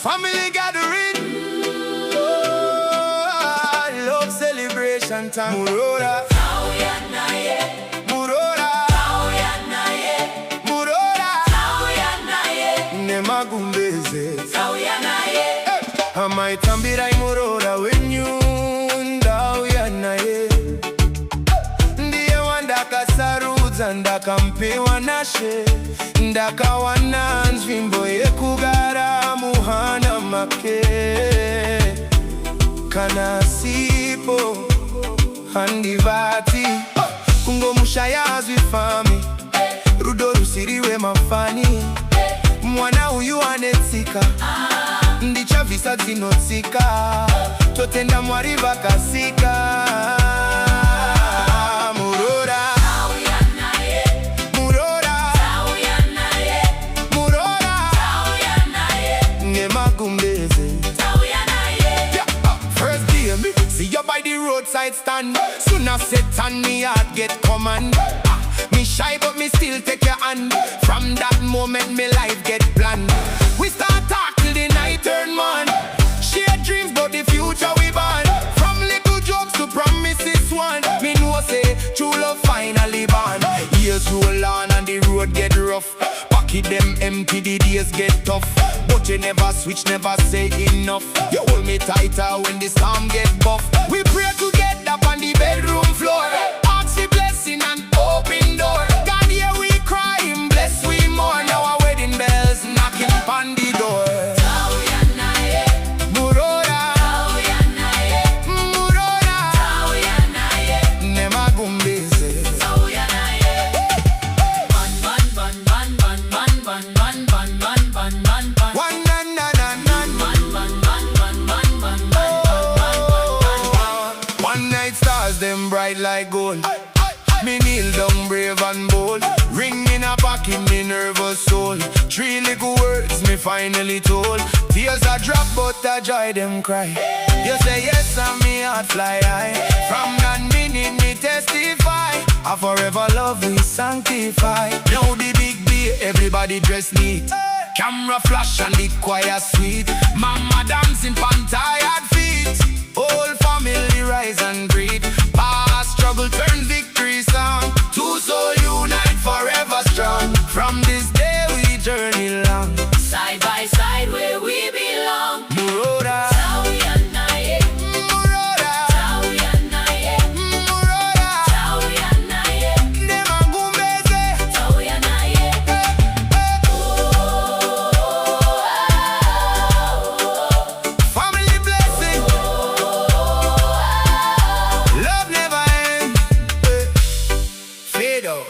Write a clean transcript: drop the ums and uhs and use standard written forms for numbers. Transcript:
family gathering. Oh, love celebration time. Muroora, muroora, muroora. Nemagumbeze. Amaitambira muroora wenyu ndauya naye. Ndiye wandakasarudza ndakampewa nashe. Ndakawana nzvimbo yekugara muhana make. Kana sipo handivati kungomusha yazvifami. Rudo rusiriwe mafani. Mwana uyu anetsika ndichavisa dzinotsika. Totenda Mwari vakasika. Muroora, muroora, muroora. Nemagumbeze. First day me see you by the roadside stand. Soon as Satan me heart get command. Me shy but me still take your hand. From that moment me life get planned. We start talk till the night turn man. Share dreams but the future we born. From little jokes to promises one. Me know say true love finally born. Years roll on and the road get rough. Pocket them empty, the days get tough. But you never switch, never say enough. You hold me tighter when the storm get buff. We pray together on the bedroom floor. Ask the blessing and open door. God hear we crying, bless we more. Now our wedding bells knocking on the door. Muroora, muroora. Nemagumbeze. One night stars them bright like gold. Me kneel down brave and bold. Ring in a pocket, me nervous soul. 3 little words me finally told. Tears a drop but a joy them cry. You say yes and me heart fly high. From that minute me testify. I forever love we sanctify. Now the big B, everybody dress neat. Camera flash and the choir sweet. Mama dancing pan tired feet. Whole family rise and breathe. Past struggle turn victory song. Two soul unite forever strong. From this day we journey long. Side by side where we belong. Muroora, muroora, muroora. Nemagumbeze. Family blessing. Love never ends. Fade out.